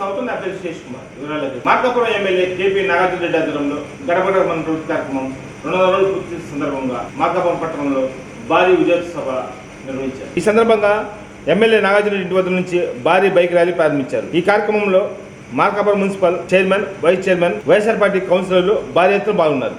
రావుతో నా పేరు శేష్ కుమార్. వివరాలకి మార్కాపురం ఎమ్మెల్యే కేపీ నాగార్జున రెడ్డి ఆధ్వర్యంలో గడప మన కార్యక్రమం 200 రోజులు పూర్తి సందర్భంగా మార్కాపురం పట్టణంలో భారీ విజయోత్సవ సభ నిర్వహించారు. ఈ సందర్భంగా ఎమ్మెల్యే నాగార్జున రెడ్డి ఇంటి వద్ద నుంచి భారీ బైక్ ర్యాలీ ప్రారంభించారు. ఈ కార్యక్రమంలో Markapuram municipal chairman, vice chairman, YSR party కౌన్సిలర్లు భారీ ఎత్తున పాల్గొన్నారు.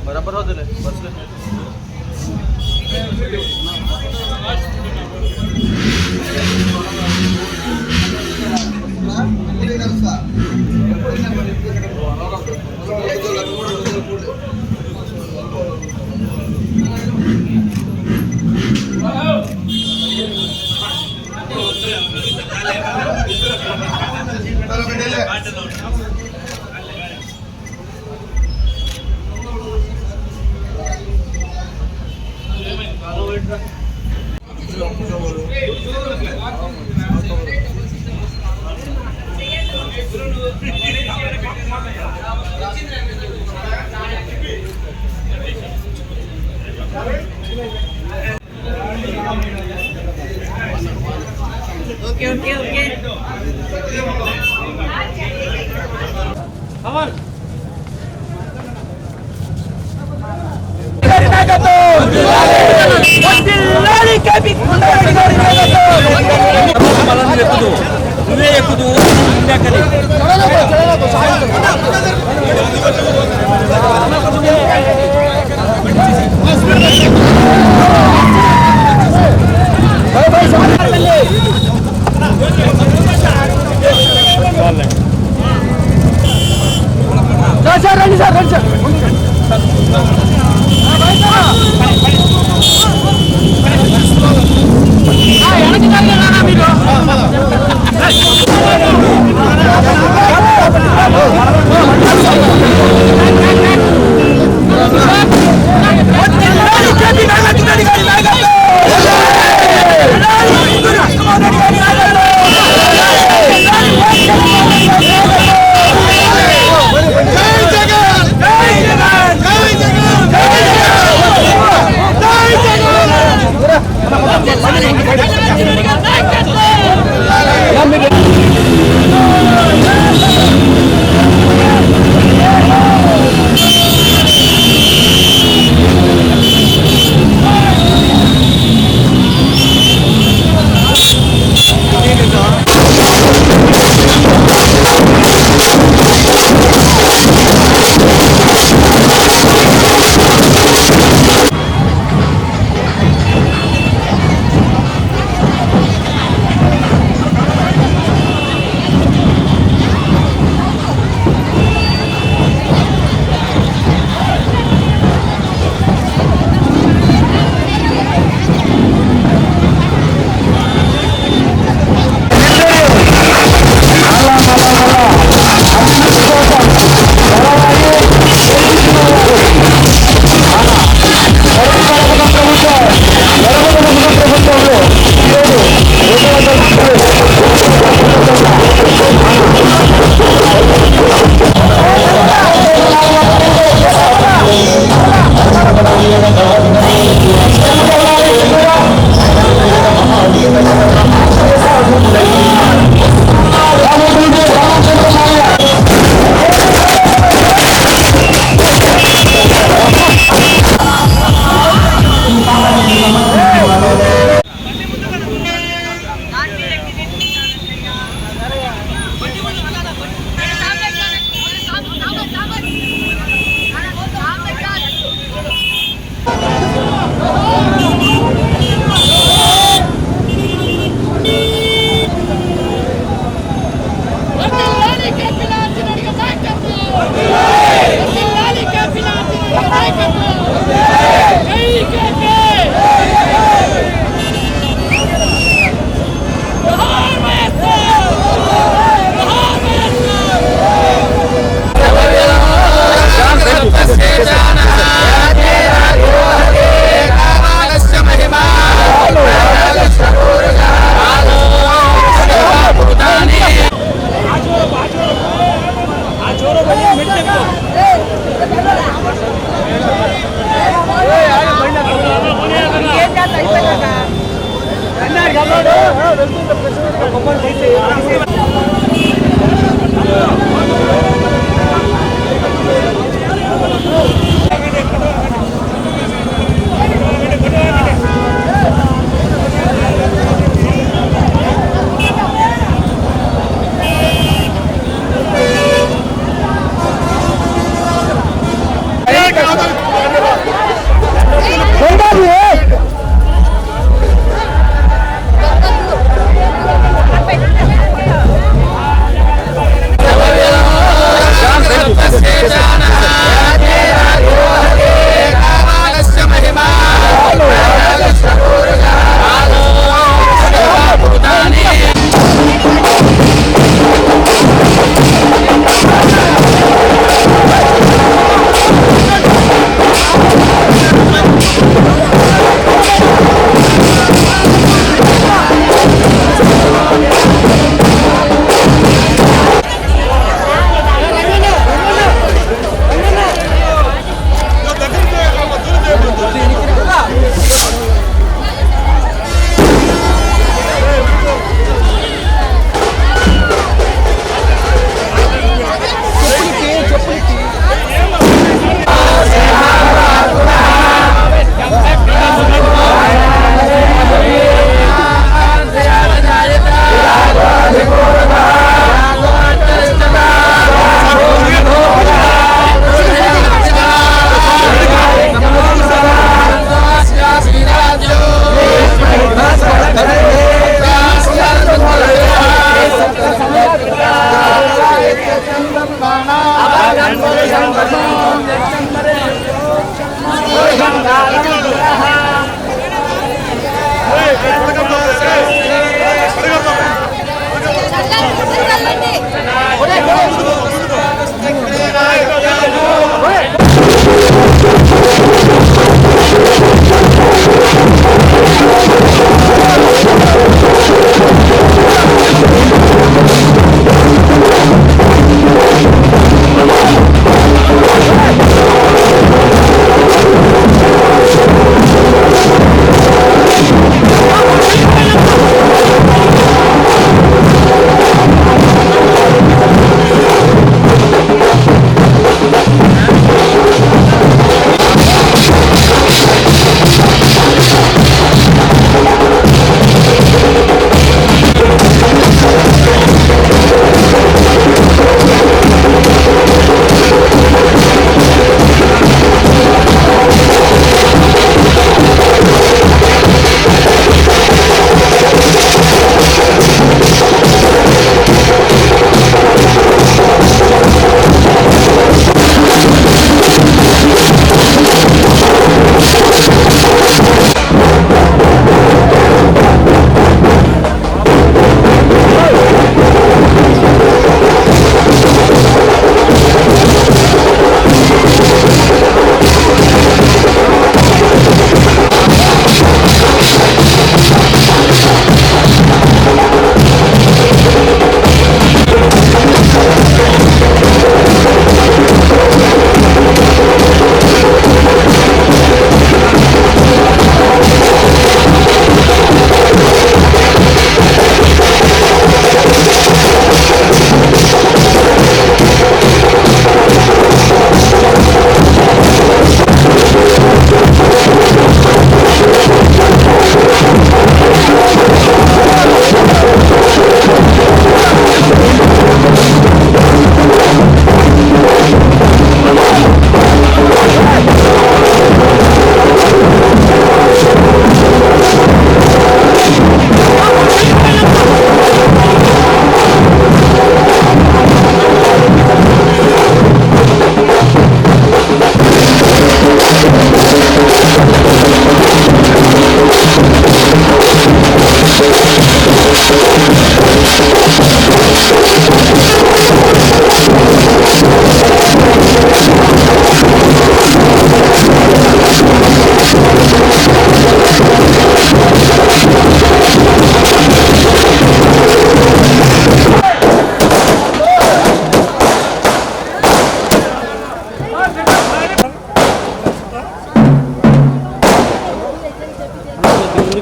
बराबर हो दिले बस Okay. Come on.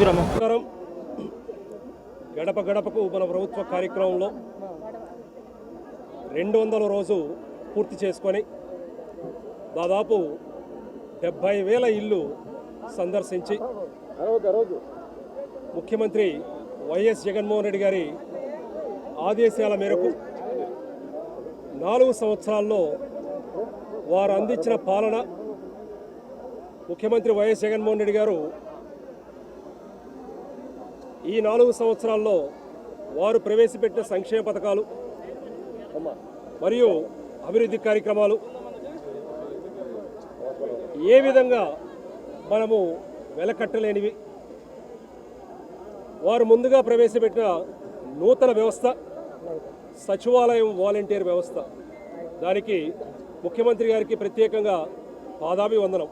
నమస్కారం. గడప గడపకు మన ప్రభుత్వ కార్యక్రమంలో 200వ రోజు పూర్తి చేసుకొని దాదాపు 70,000 ఇల్లు సందర్శించి ముఖ్యమంత్రి వైఎస్ జగన్మోహన్ రెడ్డి గారి ఆదేశాల మేరకు 4 సంవత్సరాల్లో వారు అందించిన పాలన, ముఖ్యమంత్రి వైఎస్ జగన్మోహన్ రెడ్డి గారు ఈ 4 సంవత్సరాల్లో వారు ప్రవేశపెట్టిన సంక్షేమ పథకాలు మరియు అభివృద్ధి కార్యక్రమాలు ఏ విధంగా మనము వెలకట్టలేనివి, వారు ముందుగా ప్రవేశపెట్టిన నూతన వ్యవస్థ సచివాలయం వాలంటీర్ వ్యవస్థ, దానికి ముఖ్యమంత్రి గారికి ప్రత్యేకంగా పాదాభివందనం.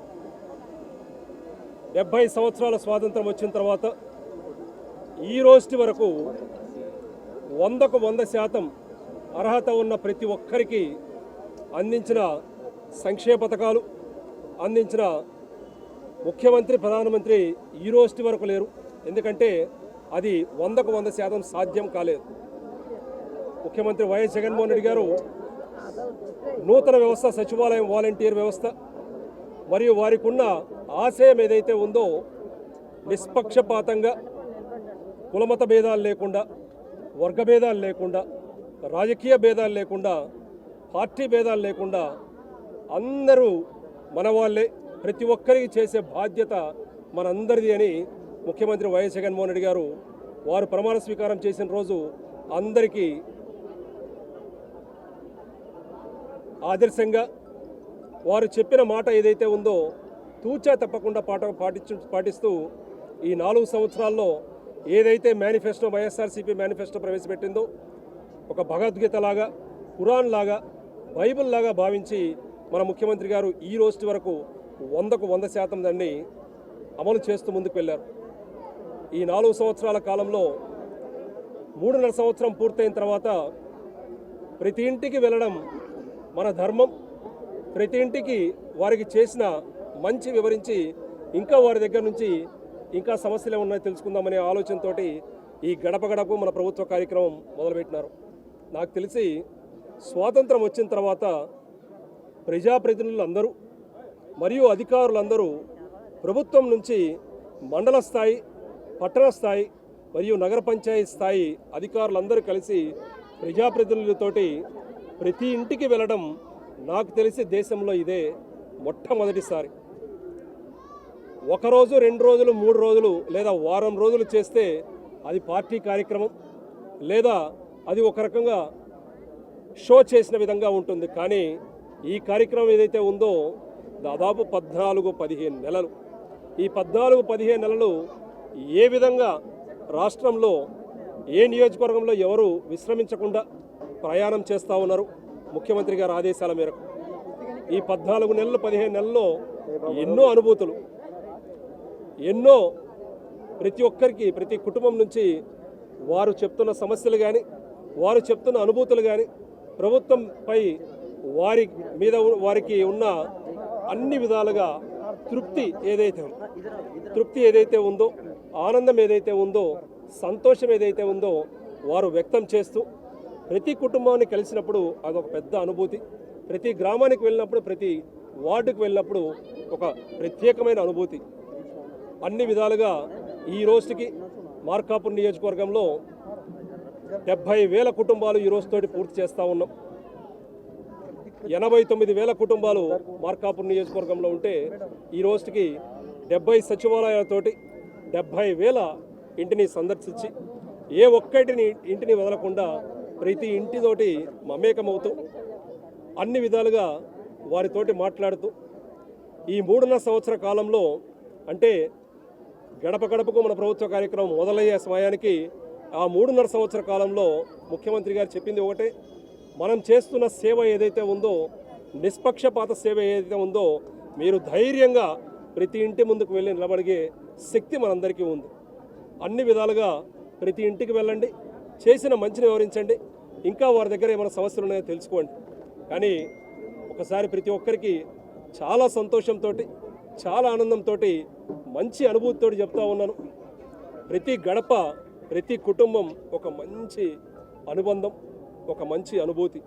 70 సంవత్సరాల స్వాతంత్రం వచ్చిన తర్వాత ఈ రోజు వరకు 100కు 100% అర్హత ఉన్న ప్రతి ఒక్కరికి అందించిన సంక్షేమ పథకాలు అందించిన ముఖ్యమంత్రి, ప్రధానమంత్రి ఈ రోజు వరకు లేరు. ఎందుకంటే అది 100కు 100% సాధ్యం కాలేదు. ముఖ్యమంత్రి వైఎస్ జగన్మోహన్ రెడ్డి గారు నూతన వ్యవస్థ సచివాలయం వాలంటీర్ వ్యవస్థ మరియు వారికి ఉన్న ఆశయం ఏదైతే ఉందో నిష్పక్షపాతంగా, కులమత భేదాలు లేకుండా, వర్గ భేదాలు లేకుండా, రాజకీయ భేదాలు లేకుండా, పార్టీ భేదాలు లేకుండా అందరూ మన వాళ్ళే, ప్రతి ఒక్కరికి చేసే బాధ్యత మనందరిది అని ముఖ్యమంత్రి వైఎస్ జగన్మోహన్ రెడ్డి గారు వారు ప్రమాణ స్వీకారం చేసిన రోజు అందరికీ ఆదర్శంగా వారు చెప్పిన మాట ఏదైతే ఉందో తూచా తప్పకుండా పాటిస్తూ ఈ 4 సంవత్సరాల్లో ఏదైతే మేనిఫెస్టో, వైఎస్ఆర్సీపీ మేనిఫెస్టో ప్రవేశపెట్టిందో ఒక భగవద్గీత లాగా, ఖురాన్ లాగా, బైబిల్ లాగా భావించి మన ముఖ్యమంత్రి గారు ఈ రోజు వరకు 100కు 100% దాన్ని అమలు చేస్తూ ముందుకు వెళ్ళారు. ఈ 4 సంవత్సరాల కాలంలో 3.5 సంవత్సరం పూర్తయిన తర్వాత ప్రతి ఇంటికి వెళ్ళడం మన ధర్మం, ప్రతి ఇంటికి వారికి చేసిన మంచి వివరించి ఇంకా వారి దగ్గర నుంచి ఇంకా సమస్యలు ఉన్నాయో తెలుసుకుందామనే ఆలోచనతో ఈ గడప గడప మన ప్రభుత్వ కార్యక్రమం మొదలుపెట్టినారు. నాకు తెలిసి స్వాతంత్రం వచ్చిన తర్వాత ప్రజాప్రతినిధులందరూ మరియు అధికారులందరూ ప్రభుత్వం నుంచి మండల స్థాయి, పట్టణ స్థాయి మరియు నగర పంచాయతీ స్థాయి అధికారులందరూ కలిసి ప్రజాప్రతినిధులతోటి ప్రతి ఇంటికి వెళ్ళడం నాకు తెలిసి దేశంలో ఇదే మొట్టమొదటిసారి. 1 రోజు, 2 రోజులు, 3 రోజులు లేదా వారం రోజులు చేస్తే అది పార్టీ కార్యక్రమం లేదా అది ఒక రకంగా షో చేసిన విధంగా ఉంటుంది. కానీ ఈ కార్యక్రమం ఏదైతే ఉందో దాదాపు 14-15 నెలలు, ఈ 14-15 నెలలు ఏ విధంగా రాష్ట్రంలో ఏ నియోజకవర్గంలో ఎవరు విశ్రమించకుండా ప్రయాణం చేస్తూ ఉన్నారు ముఖ్యమంత్రి గారి ఆదేశాల మేరకు. ఈ 14 నెలలు, 15 నెలల్లో ఎన్నో అనుభూతులు, ఎన్నో ప్రతి ఒక్కరికి, ప్రతి కుటుంబం నుంచి వారు చెప్తున్న సమస్యలు కానీ, వారు చెప్తున్న అనుభూతులు కానీ, ప్రభుత్వంపై వారికి ఉన్న అన్ని విధాలుగా తృప్తి ఏదైతే ఉందో, ఆనందం ఏదైతే ఉందో, సంతోషం ఏదైతే ఉందో వారు వ్యక్తం చేస్తూ ప్రతి కుటుంబాన్ని కలిసినప్పుడు అదొక పెద్ద అనుభూతి. ప్రతి గ్రామానికి వెళ్ళినప్పుడు, ప్రతి వార్డుకు వెళ్ళినప్పుడు ఒక ప్రత్యేకమైన అనుభూతి. అన్ని విధాలుగా ఈ రోజుకి మార్కాపూర్ నియోజకవర్గంలో 70,000 కుటుంబాలు ఈ రోజుతోటి పూర్తి చేస్తూ ఉన్నాం. 89,000 కుటుంబాలు మార్కాపూర్ నియోజకవర్గంలో ఉంటే ఈ రోజుకి 70 సచివాలయాలతోటి 70,000 ఇంటిని సందర్శించి ఏ ఒక్కటిని ఇంటిని వదలకుండా ప్రతి ఇంటితోటి మమేకమవుతూ అన్ని విధాలుగా వారితోటి మాట్లాడుతూ ఈ 3.5 సంవత్సర కాలంలో, అంటే గడప గడపకు మన ప్రభుత్వ కార్యక్రమం మొదలయ్యే సమయానికి ఆ 3.5 సంవత్సర కాలంలో ముఖ్యమంత్రి గారు చెప్పింది ఒకటే, మనం చేస్తున్న సేవ ఏదైతే ఉందో, నిష్పక్షపాత సేవ ఏదైతే ఉందో, మీరు ధైర్యంగా ప్రతి ఇంటి ముందుకు వెళ్ళి నిలబడిగే శక్తి మనందరికీ ఉంది. అన్ని విధాలుగా ప్రతి ఇంటికి వెళ్ళండి, చేసిన మంచిని వివరించండి, ఇంకా వారి దగ్గర ఏమైనా సమస్యలు ఉన్నాయో తెలుసుకోండి. కానీ ఒకసారి ప్రతి ఒక్కరికి చాలా సంతోషంతో, చాలా ఆనందంతో, మంచి అనుభూతితో చెప్తా ఉన్నాను. ప్రతి గడప ప్రతి కుటుంబం ఒక మంచి అనుబంధం, ఒక మంచి అనుభూతి.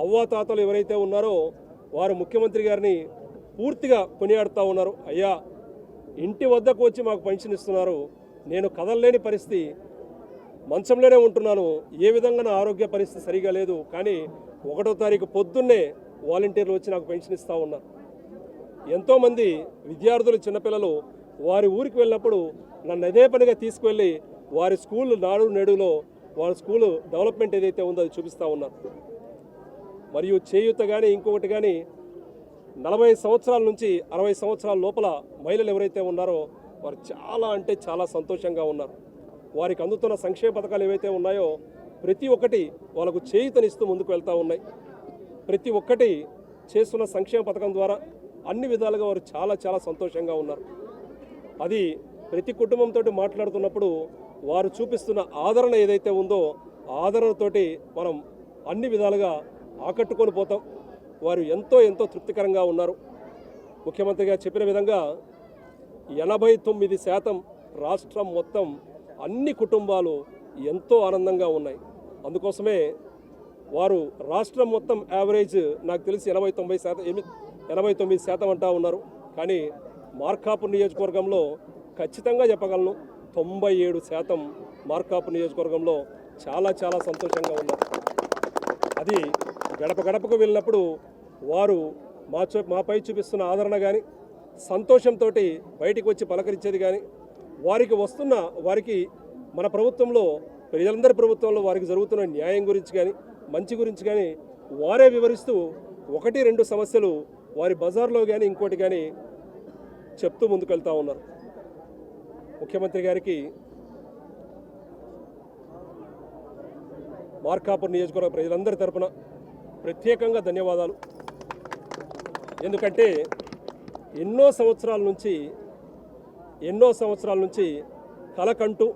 అవ్వాతాతలు ఎవరైతే ఉన్నారో వారు ముఖ్యమంత్రి గారిని పూర్తిగా కొనియాడుతూ ఉన్నారు. అయ్యా, ఇంటి వద్దకు వచ్చి మాకు పెన్షన్ ఇస్తున్నారు, నేను కదలలేని పరిస్థితి, మంచంలోనే ఉంటున్నాను, ఏ విధంగా నా ఆరోగ్య పరిస్థితి సరిగా లేదు, కానీ 1వ తారీఖు పొద్దున్నే వాలంటీర్లు వచ్చి నాకు పెన్షన్ ఇస్తూ ఉన్నారు. ఎంతోమంది విద్యార్థులు, చిన్నపిల్లలు వారి ఊరికి వెళ్ళినప్పుడు నన్ను అదే పనిగా తీసుకువెళ్ళి వారి స్కూల్ నాడు నేడులో వారి స్కూలు డెవలప్మెంట్ ఏదైతే ఉందో అది చూపిస్తూ ఉన్నారు. మరియు చేయూత కానీ ఇంకొకటి కానీ 40 సంవత్సరాల నుంచి 60 సంవత్సరాల లోపల మహిళలు ఎవరైతే ఉన్నారో వారు చాలా అంటే చాలా సంతోషంగా ఉన్నారు. వారికి అందుతున్న సంక్షేమ పథకాలు ఏవైతే ఉన్నాయో ప్రతి ఒక్కటి వాళ్ళకు చేయూతనిస్తూ ముందుకు వెళ్తూ ఉన్నాయి. ప్రతి ఒక్కటి చేస్తున్న సంక్షేమ పథకం ద్వారా అన్ని విధాలుగా వారు చాలా చాలా సంతోషంగా ఉన్నారు. అది ప్రతి కుటుంబంతో మాట్లాడుతున్నప్పుడు వారు చూపిస్తున్న ఆదరణ ఏదైతే ఉందో ఆదరణతోటి మనం అన్ని విధాలుగా ఆకట్టుకొని పోతాం. వారు ఎంతో ఎంతో తృప్తికరంగా ఉన్నారు. ముఖ్యమంత్రిగా చెప్పిన విధంగా 89% రాష్ట్రం మొత్తం అన్ని కుటుంబాలు ఎంతో ఆనందంగా ఉన్నాయి. అందుకోసమే వారు రాష్ట్రం మొత్తం యావరేజ్ నాకు తెలిసి 89% అంటా ఉన్నారు. కానీ మార్కాపురం నియోజకవర్గంలో ఖచ్చితంగా చెప్పగలను 97% మార్కాపురం నియోజకవర్గంలో చాలా చాలా సంతోషంగా ఉన్నారు. అది గడప గడపకు వెళ్ళినప్పుడు వారు మాపై చూపిస్తున్న ఆదరణ కానీ, సంతోషంతో బయటికి వచ్చి పలకరించేది కానీ, వారికి మన ప్రభుత్వంలో, ప్రజలందరి ప్రభుత్వంలో వారికి జరుగుతున్న న్యాయం గురించి కానీ, మంచి గురించి కానీ వారే వివరిస్తూ 1-2 సమస్యలు వారి బజార్లో కానీ ఇంకోటి కానీ చెప్తూ ముందుకెళ్తూ ఉన్నారు. ముఖ్యమంత్రి గారికి మార్కాపురం నియోజకవర్గ ప్రజలందరి తరపున ప్రత్యేకంగా ధన్యవాదాలు. ఎందుకంటే ఎన్నో సంవత్సరాల నుంచి కలకంటూ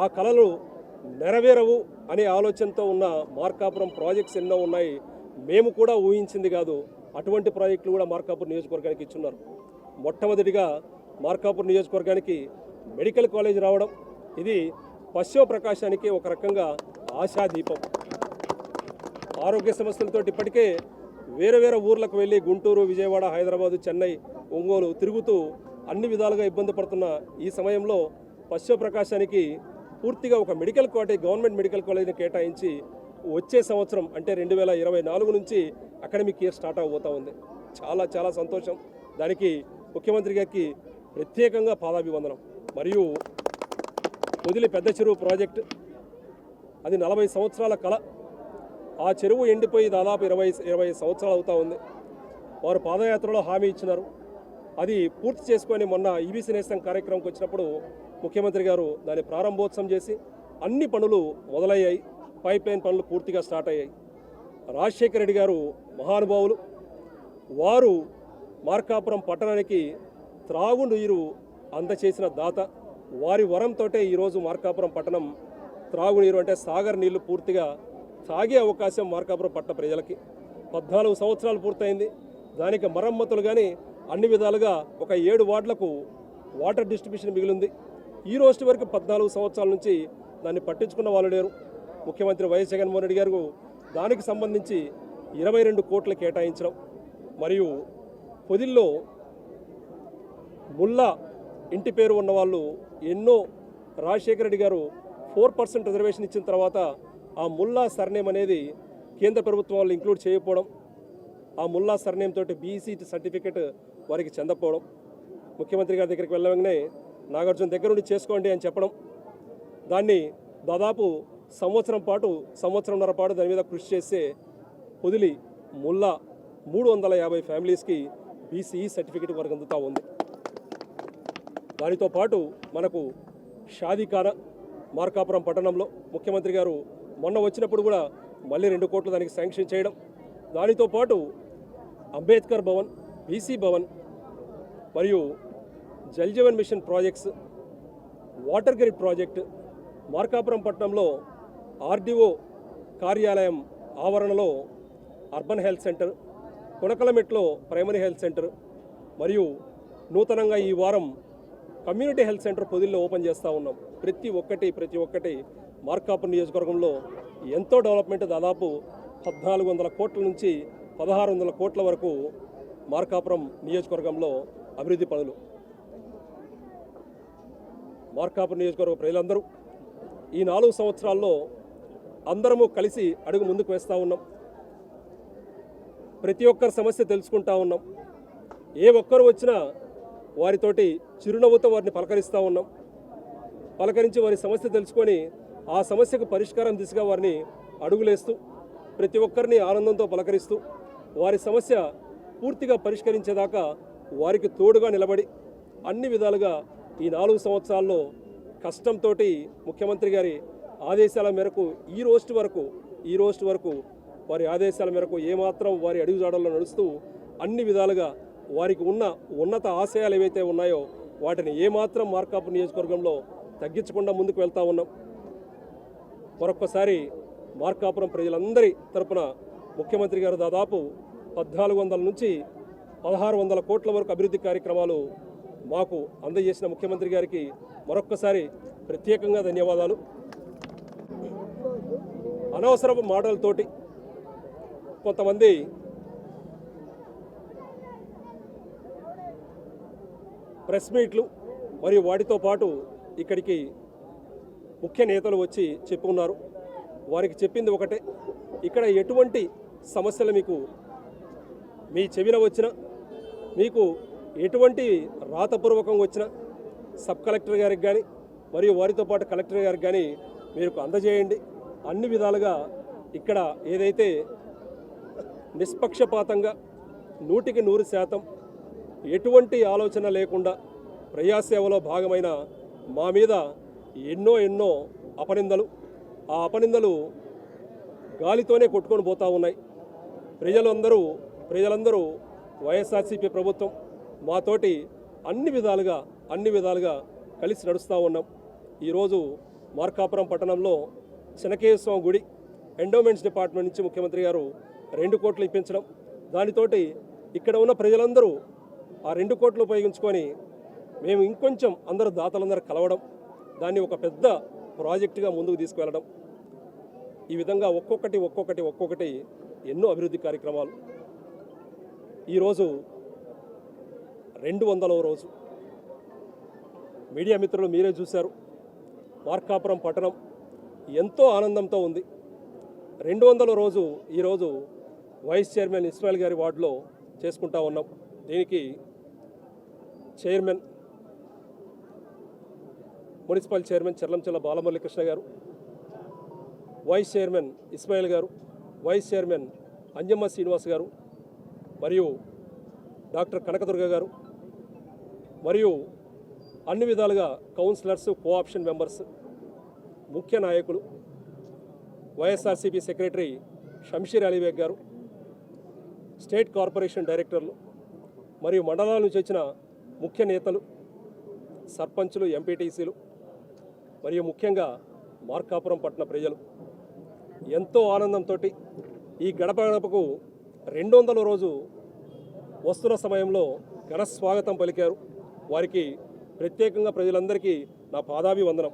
ఆ కలలు నెరవేరవు అనే ఆలోచనతో ఉన్న మార్కాపురం ప్రాజెక్ట్స్ ఎన్నో ఉన్నాయి. మేము కూడా ఊహించింది కాదు, అటువంటి ప్రాజెక్టులు కూడా మార్కాపురం నియోజకవర్గానికి ఇచ్చున్నారు. మొట్టమొదటిగా మార్కాపురం నియోజకవర్గానికి మెడికల్ కాలేజ్ రావడం, ఇది పశ్చిమ ప్రకాశానికి ఒక రకంగా ఆశాదీపం. ఆరోగ్య సమస్యలతో ఇప్పటికే వేరే ఊర్లకు వెళ్ళి గుంటూరు, విజయవాడ, హైదరాబాదు, చెన్నై, ఒంగోలు తిరుగుతూ అన్ని విధాలుగా ఇబ్బంది పడుతున్న ఈ సమయంలో పశ్చిమ ప్రకాశానికి పూర్తిగా ఒక మెడికల్ కాలేజ్, గవర్నమెంట్ మెడికల్ కాలేజ్ని కేటాయించి వచ్చే సంవత్సరం అంటే 2024 నుంచి అకాడమిక్ ఇయర్ స్టార్ట్ అవబోతూ ఉంది. చాలా చాలా సంతోషం. దానికి ముఖ్యమంత్రి గారికి ప్రత్యేకంగా పాదాభివందనం. మరియు పొదిలి పెద్ద చెరువు ప్రాజెక్టు, అది 40 సంవత్సరాల కళ. ఆ చెరువు ఎండిపోయి దాదాపు 20 సంవత్సరాలు అవుతూ ఉంది. వారు పాదయాత్రలో హామీ ఇచ్చినారు. అది పూర్తి చేసుకొని మొన్న ఈబీసీ నేస్తం కార్యక్రమంకి వచ్చినప్పుడు ముఖ్యమంత్రి గారు దాన్ని ప్రారంభోత్సవం చేసి అన్ని పనులు మొదలయ్యాయి. పైప్ లైన్ పనులు పూర్తిగా స్టార్ట్ అయ్యాయి. రాజశేఖర రెడ్డి గారు మహానుభావులు. వారు మార్కాపురం పట్టణానికి త్రాగునీరు అందచేసిన దాత. వారి వరంతో ఈరోజు మార్కాపురం పట్టణం త్రాగునీరు అంటే సాగర్ నీళ్లు పూర్తిగా తాగే అవకాశం మార్కాపురం పట్టణ ప్రజలకి 14 సంవత్సరాలు పూర్తయింది. దానికి మరమ్మతులు కానీ అన్ని విధాలుగా ఒక 7 వార్డులకు వాటర్ డిస్ట్రిబ్యూషన్ మిగిలింది. ఈ రోజు వరకు 14 సంవత్సరాల నుంచి దాన్ని పట్టించుకున్న వాళ్ళు లేరు. ముఖ్యమంత్రి వైఎస్ జగన్మోహన్ రెడ్డి గారు దానికి సంబంధించి 22 కోట్లు కేటాయించడం, మరియు పొదిల్లో ముల్లా ఇంటి పేరు ఉన్నవాళ్ళు ఎన్నో రాజశేఖర రెడ్డి గారు 4% రిజర్వేషన్ ఇచ్చిన తర్వాత ఆ ముల్లా సర్నేమ్ అనేది కేంద్ర ప్రభుత్వం వాళ్ళు ఇంక్లూడ్ చేయకపోవడం, ఆ ముల్లా సర్నేమ్ తోటి బీసీ సర్టిఫికెట్ వారికి చెందకపోవడం, ముఖ్యమంత్రి గారి దగ్గరికి వెళ్ళగానే నాగార్జున దగ్గర నుండి చేసుకోండి అని చెప్పడం, దాన్ని దాదాపు సంవత్సరంన్నర పాటు దాని మీద కృషి చేస్తే పొదిలి ముల్లా 350 ఫ్యామిలీస్కి బీసీ సర్టిఫికెట్ వరకు అందుతూ ఉంది. దానితో పాటు మనకు షాదీఖానా మార్కాపురం పట్టణంలో ముఖ్యమంత్రి గారు మొన్న వచ్చినప్పుడు కూడా మళ్ళీ 2 కోట్లు దానికి శాంక్షన్ చేయడం, దానితో పాటు అంబేద్కర్ భవన్, బీసీ భవన్ మరియు Jal Jeevan mission projects, water grid project, Markapuram పట్టణంలో ఆర్డీఓ కార్యాలయం ఆవరణలో అర్బన్ హెల్త్ సెంటర్, కొనకలమెట్లో ప్రైమరీ హెల్త్ సెంటర్, మరియు నూతనంగా ఈ వారం కమ్యూనిటీ హెల్త్ సెంటర్ పొదిల్లో ఓపెన్ చేస్తూ ఉన్నాం. ప్రతి ఒక్కటి మార్కాపురం నియోజకవర్గంలో ఎంతో డెవలప్మెంట్, దాదాపు 1400 కోట్ల నుంచి 1600 కోట్ల వరకు మార్కాపురం నియోజకవర్గంలో అభివృద్ధి పనులు. మార్కాపురం నియోజకవర్గ ప్రజలందరూ ఈ 4 సంవత్సరాల్లో అందరము కలిసి అడుగు ముందుకు వేస్తూ ఉన్నాం. ప్రతి ఒక్కరి సమస్య తెలుసుకుంటా ఉన్నాం. ఏ ఒక్కరు వచ్చినా వారితోటి చిరునవ్వుతో వారిని పలకరిస్తూ ఉన్నాం. పలకరించి వారి సమస్య తెలుసుకొని ఆ సమస్యకు పరిష్కారం దిశగా వారిని అడుగులేస్తూ ప్రతి ఒక్కరిని ఆనందంతో పలకరిస్తూ వారి సమస్య పూర్తిగా పరిష్కరించేదాకా వారికి తోడుగా నిలబడి అన్ని విధాలుగా ఈ 4 సంవత్సరాల్లో కష్టంతో ముఖ్యమంత్రి గారి ఆదేశాల మేరకు ఈ రోజు వరకు వారి ఆదేశాల మేరకు ఏమాత్రం వారి అడుగుజాడల్లో నడుస్తూ అన్ని విధాలుగా వారికి ఉన్న ఉన్నత ఆశయాలు ఏవైతే ఉన్నాయో వాటిని ఏమాత్రం మార్కాపురం నియోజకవర్గంలో తగ్గించకుండా ముందుకు వెళ్తూ ఉన్నాం. మరొక్కసారి మార్కాపురం ప్రజలందరి తరపున ముఖ్యమంత్రి గారు దాదాపు 1400 నుంచి 1600 కోట్ల వరకు అభివృద్ధి కార్యక్రమాలు మాకు అందజేసిన ముఖ్యమంత్రి గారికి మరొక్కసారి ప్రత్యేకంగా ధన్యవాదాలు. అనవసరపు మాటలతోటి కొంతమంది ప్రెస్ మీట్లు మరియు వాటితో పాటు ఇక్కడికి ముఖ్య నేతలు వచ్చి చెప్పున్నారు. వారికి చెప్పింది ఒకటే, ఇక్కడ ఎటువంటి సమస్యలు మీకు మీ చెవిన వచ్చినా, మీకు ఎటువంటి రాతపూర్వకంగా వచ్చినా సబ్ కలెక్టర్ గారికి కానీ మరియు వారితో పాటు కలెక్టర్ గారికి కానీ మీరు అందజేయండి. అన్ని విధాలుగా ఇక్కడ ఏదైతే నిష్పక్షపాతంగా 100% ఎటువంటి ఆలోచన లేకుండా ప్రజాసేవలో భాగమైన మా మీద ఎన్నో అపనిందలు, ఆ అపనిందలు గాలితోనే కొట్టుకొని పోతూ ఉన్నాయి. ప్రజలందరూ వైఎస్ఆర్సీపీ ప్రభుత్వం మాతోటి అన్ని విధాలుగా కలిసి నడుస్తూ ఉన్నాం. ఈరోజు మార్కాపురం పట్టణంలో చెనకేశ్వర స్వామి గుడి ఎండోమెంట్స్ డిపార్ట్మెంట్ నుంచి ముఖ్యమంత్రి గారు 2 కోట్లు ఇప్పించడం, దానితోటి ఇక్కడ ఉన్న ప్రజలందరూ ఆ 2 కోట్లు ఉపయోగించుకొని మేము ఇంకొంచెం అందరూ దాతలందరూ కలవడం, దాన్ని ఒక పెద్ద ప్రాజెక్టుగా ముందుకు తీసుకువెళ్ళడం, ఈ విధంగా ఒక్కొక్కటి ఎన్నో అభివృద్ధి కార్యక్రమాలు. ఈరోజు 200వ రోజు. మీడియా మిత్రులు మీరే చూశారు, మార్కాపురం పట్టణం ఎంతో ఆనందంతో ఉంది. 200వ రోజు ఈరోజు వైస్ చైర్మన్ ఇస్మాయిల్ గారి వార్డులో చేసుకుంటా ఉన్నాం. దీనికి చైర్మన్ మున్సిపల్ చైర్మన్ చెర్లంచెల్ల బాలమురళీకృష్ణ గారు, వైస్ చైర్మన్ ఇస్మాయిల్ గారు, వైస్ చైర్మన్ అంజమ్మ శ్రీనివాస్ గారు, మరియు డాక్టర్ కనకదుర్గ గారు, మరియు అన్ని విధాలుగా కౌన్సిలర్స్, కోఆప్షన్ మెంబర్స్, ముఖ్య నాయకులు, వైఎస్ఆర్సీపీ సెక్రటరీ షంషీర్ అలీబేగ్ గారు, స్టేట్ కార్పొరేషన్ డైరెక్టర్లు, మరియు మండలాల నుంచి వచ్చిన ముఖ్య నేతలు, సర్పంచులు, ఎంపీటీసీలు, మరియు ముఖ్యంగా మార్కాపురం పట్టణ ప్రజలు ఎంతో ఆనందంతో ఈ గడపకు 200వ రోజు వస్తున్న సమయంలో ఘన స్వాగతం పలికారు. వారికి ప్రత్యేకంగా ప్రజలందరికీ నా పాదాభివందనం.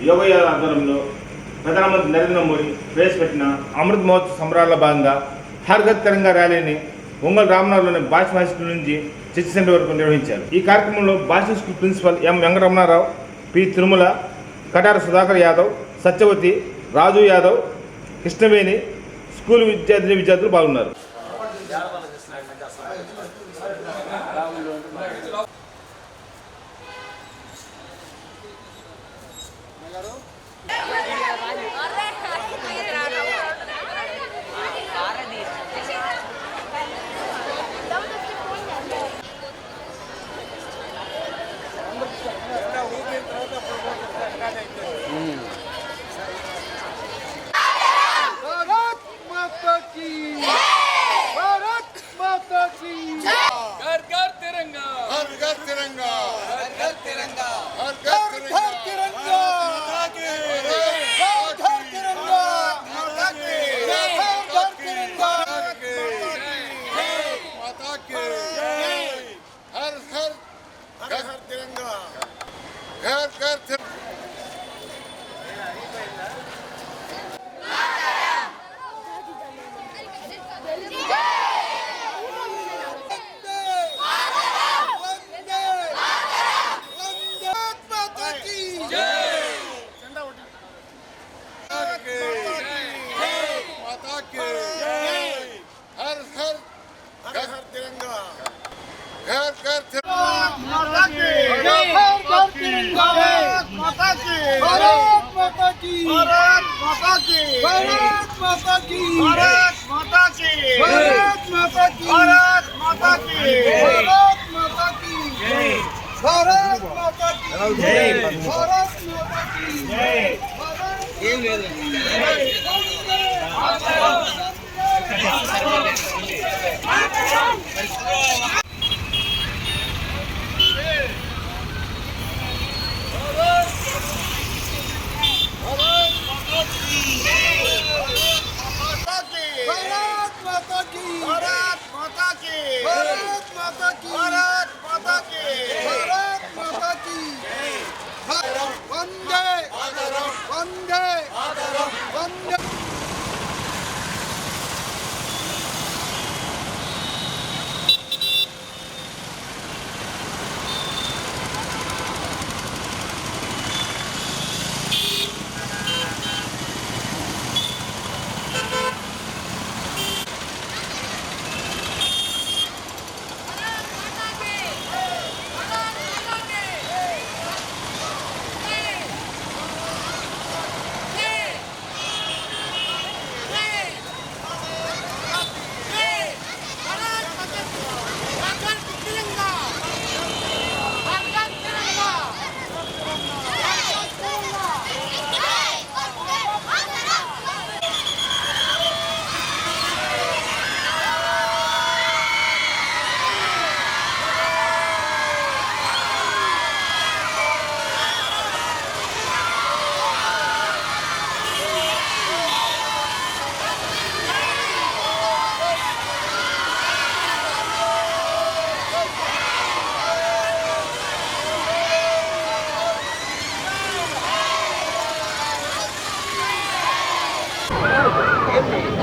యోగ ఆధ్వర్యంలో ప్రధానమంత్రి నరేంద్ర మోడీ ప్రవేశపెట్టిన అమృత్ మహోత్సవ సంబరాల్లో భాగంగా హర్ ఘర్ తిరంగా ర్యాలీని ఒంగోలు రామనగర్లోని బాయ్స్ హై స్కూల్ నుంచి చర్చి సెంటర్ వరకు నిర్వహించారు. ఈ కార్యక్రమంలో boys school principal M Venkataramana Rao, P Tirumala, Katara Sudhakar Yadav, Satyavathi, Raju Yadav, Krishnaveni, school విద్యార్థులు పాల్గొన్నారు.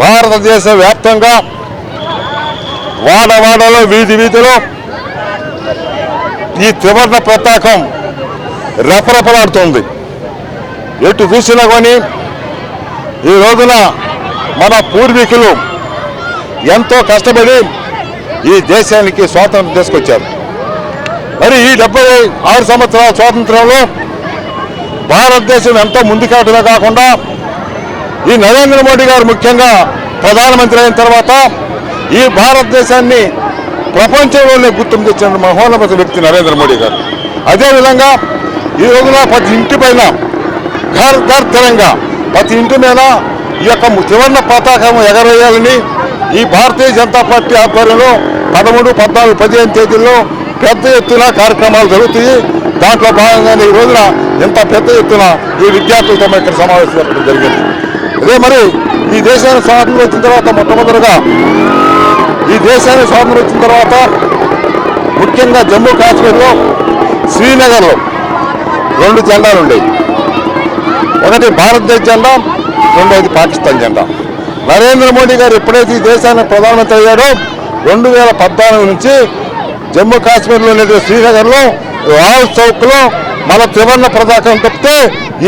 భారతదేశ వ్యాప్తంగా వాడవాడలో వీధి వీధిలో ఈ త్రివర్ణ పతాకం రెపరెపలాడుతుంది. ఎటు చూసినా కానీ ఈ రోజున మన పూర్వీకులు ఎంతో కష్టపడి ఈ దేశానికి స్వాతంత్రం తీసుకొచ్చారు. మరి ఈ 76 సంవత్సరాల స్వాతంత్రంలో భారతదేశం ఎంతో ముందుకెళ్ళడమే కాకుండా ఈ నరేంద్ర మోడీ గారు ముఖ్యంగా ప్రధానమంత్రి అయిన తర్వాత ఈ భారతదేశాన్ని ప్రపంచంలోనే గుర్తింపు తెచ్చిన మహోన్నత వ్యక్తి నరేంద్ర మోడీ గారు. అదేవిధంగా ఈ రోజున ప్రతి ఇంటి పైన ఘర్ ఘర్ తిరంగా, ప్రతి ఇంటి మీద ఈ యొక్క త్రివర్ణ పతాకం ఎగరేయాలని ఈ భారతీయ జనతా పార్టీ ఆధ్వర్యంలో 13, 14, 15 తేదీల్లో పెద్ద ఎత్తున కార్యక్రమాలు జరుగుతాయి. దాంట్లో భాగంగానే ఈ రోజున ఎంత పెద్ద ఎత్తున ఈ విద్యార్థులతో ఇక్కడ సమావేశం జరపడం జరిగింది. అదే మరి ఈ దేశానికి స్వాతంత్రం వచ్చిన తర్వాత మొట్టమొదటిగా ఈ దేశానికి స్వాతంత్రం వచ్చిన తర్వాత ముఖ్యంగా జమ్మూ కాశ్మీర్లో శ్రీనగర్లో 2 జెండాలు ఉండేవి. ఒకటి భారతదేశ జెండా, రెండోది పాకిస్తాన్ జెండా. నరేంద్ర మోడీ గారు ఎప్పుడైతే ఈ దేశానికి ప్రధానమంత్రి అయ్యాడో 2014 నుంచి జమ్మూ కాశ్మీర్లో లేదా శ్రీనగర్లో లాల్ చౌక్లో మన త్రివర్ణ పతాకం తప్పితే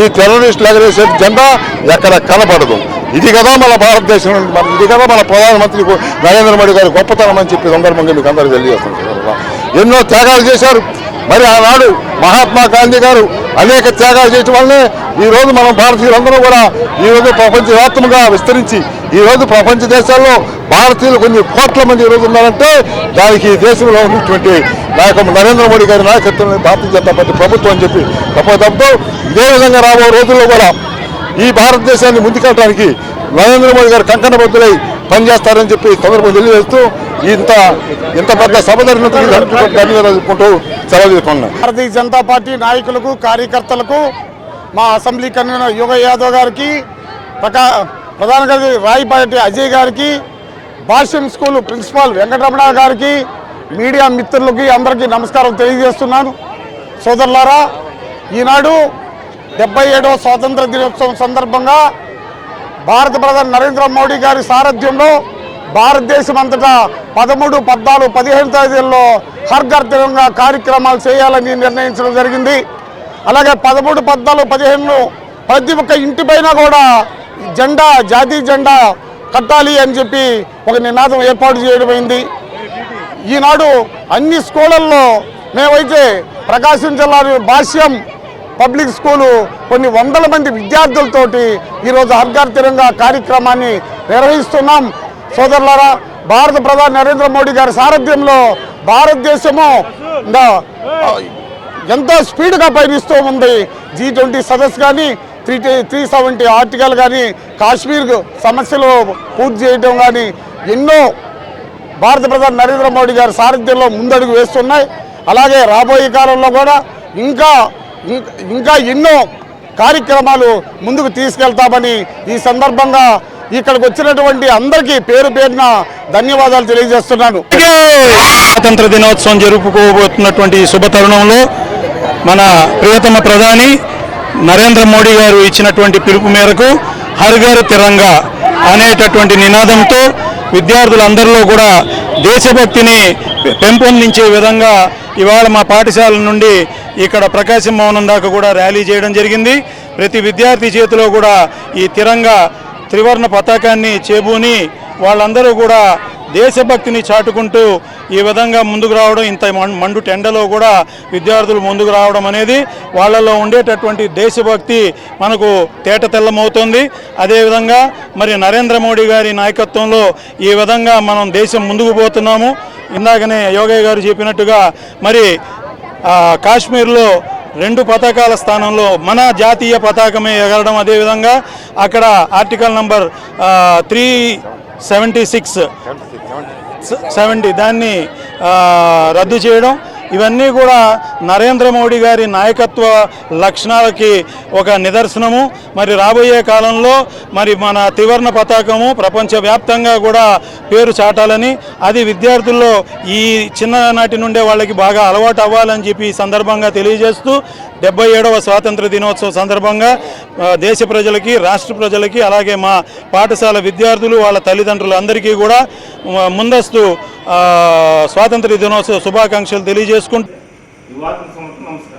ఈ టెర్రరిస్టులు ఎగరేసే జెండా ఎక్కడ కనపడదు. ఇది కదా మన భారతదేశం, ఇది కదా మన ప్రధానమంత్రి నరేంద్ర మోడీ గారి గొప్పతనం అని చెప్పి సందర్భంగా మీకు అందరూ తెలియజేస్తున్నారు. ఎన్నో త్యాగాలు చేశారు. మరి ఆనాడు మహాత్మా గాంధీ గారు అనేక త్యాగాలు చేయటం వల్లనే ఈరోజు మనం భారతీయులందరూ కూడా ఈరోజు ప్రపంచవ్యాప్తంగా విస్తరించి ఈరోజు ప్రపంచ దేశాల్లో భారతీయులు కొన్ని కోట్ల మంది ఈరోజు ఉన్నారంటే దానికి ఈ దేశంలో ఉన్నటువంటి నరేంద్ర మోడీ గారి నాయకత్వంలో భారతీయ జనతా పార్టీ ప్రభుత్వం అని చెప్పి తప్పదు. ఇదే విధంగా రాబోయే రోజుల్లో కూడా ఈ భారతదేశాన్ని ముందుకెళ్ళడానికి నరేంద్ర మోడీ గారు కంకణబద్ధులై పనిచేస్తారని చెప్పి సందర్భం తెలియజేస్తూ ఇంత పెద్ద సభ జరిగినందుకు ధన్యవాదాలు చెప్పుకుంటూ సెలవు తీసుకున్నాను. భారతీయ జనతా పార్టీ నాయకులకు, కార్యకర్తలకు, మా అసెంబ్లీ కన్వీనర్ యోగ యాదవ్ గారికి, ప్రధాన కార్యదర్శి రాయపాటి అజయ్ గారికి, భాష్యం స్కూల్ ప్రిన్సిపాల్ వెంకటరమణ గారికి, మీడియా మిత్రులకి అందరికీ నమస్కారం తెలియజేస్తున్నాను. సోదరులారా, ఈనాడు 77వ స్వాతంత్ర దినోత్సవం సందర్భంగా భారత ప్రధాని నరేంద్ర మోడీ గారి సారథ్యంలో భారతదేశం అంతటా 13, 14, 15 తేదీల్లో హర్ ఘర్ తిరంగా కార్యక్రమాలు చేయాలని నిర్ణయించడం జరిగింది. అలాగే 13, 14, 15 ప్రతి ఒక్క ఇంటిపైన కూడా జెండా, జాతీయ జెండా కట్టాలి అని చెప్పి ఒక నినాదం ఏర్పాటు చేయడమైంది. ఈనాడు అన్ని స్కూళ్ళల్లో మేమైతే ప్రకాశం జిల్లాలో భాష్యం పబ్లిక్ స్కూలు కొన్ని వందల మంది విద్యార్థులతోటి ఈరోజు హర్ ఘర్ తిరంగా కార్యక్రమాన్ని నిర్వహిస్తున్నాం. సోదరులారా, భారత ప్రధాని నరేంద్ర మోడీ గారి సారథ్యంలో భారతదేశము ఎంతో స్పీడ్గా పయనిస్తూ ఉంది. G20 సదస్సు కానీ, 370 ఆర్టికల్ కానీ, కాశ్మీర్ సమస్యలు పూర్తి చేయడం కానీ ఎన్నో భారత ప్రధాని నరేంద్ర మోడీ గారి సారథ్యంలో ముందడుగు వేస్తున్నాయి. అలాగే రాబోయే కాలంలో కూడా ఇంకా ఎన్నో కార్యక్రమాలు ముందుకు తీసుకెళ్తామని ఈ సందర్భంగా ఇక్కడికి వచ్చినటువంటి అందరికీ పేరు పేరున ధన్యవాదాలు తెలియజేస్తున్నాను. స్వాతంత్ర దినోత్సవం జరుపుకోబోతున్నటువంటి శుభ తరుణంలో మన ప్రియతమ ప్రధాని నరేంద్ర మోడీ గారు ఇచ్చినటువంటి పిలుపు మేరకు హర్ ఘర్ తిరంగా అనేటటువంటి నినాదంతో విద్యార్థులందరిలో కూడా దేశభక్తిని పెంపొందించే విధంగా ఇవాళ మా పాఠశాల నుండి ఇక్కడ ప్రకాశం భవనం దాకా కూడా ర్యాలీ చేయడం జరిగింది. ప్రతి విద్యార్థి చేతిలో కూడా ఈ త్రివర్ణ పతాకాన్ని చేబూని వాళ్ళందరూ కూడా దేశభక్తిని చాటుకుంటూ ఈ విధంగా ముందుకు రావడం, ఇంత మండు టెండలో కూడా విద్యార్థులు ముందుకు రావడం అనేది వాళ్ళలో ఉండేటటువంటి దేశభక్తి మనకు తేటతెల్లమవుతుంది. అదేవిధంగా మరి నరేంద్ర మోడీ గారి నాయకత్వంలో ఈ విధంగా మనం దేశం ముందుకు పోతున్నాము. ఇందాకనే యోగయ్య గారు చెప్పినట్టుగా మరి కాశ్మీర్లో 2 పతాకాల స్థానంలో మన జాతీయ పతాకమే ఎగరడం, అదేవిధంగా అక్కడ ఆర్టికల్ నంబర్ 376 దాన్ని రద్దు చేయడం, ఇవన్నీ కూడా నరేంద్ర మోడీ గారి నాయకత్వ లక్షణాలకి ఒక నిదర్శనము. మరి రాబోయే కాలంలో మరి మన త్రివర్ణ పతాకము ప్రపంచవ్యాప్తంగా కూడా పేరు చాటాలని, అది విద్యార్థుల్లో ఈ చిన్ననాటి నుండే వాళ్ళకి బాగా అలవాటు అవ్వాలని చెప్పి ఈ సందర్భంగా తెలియజేస్తూ 77వ స్వాతంత్ర దినోత్సవం సందర్భంగా దేశ ప్రజలకి, రాష్ట్ర ప్రజలకి, అలాగే మా పాఠశాల విద్యార్థులు వాళ్ళ తల్లిదండ్రులు అందరికీ కూడా ముందస్తు స్వాతంత్ర దినోత్సవ శుభాకాంక్షలు తెలియజేసుకుంటూ నమస్కారం.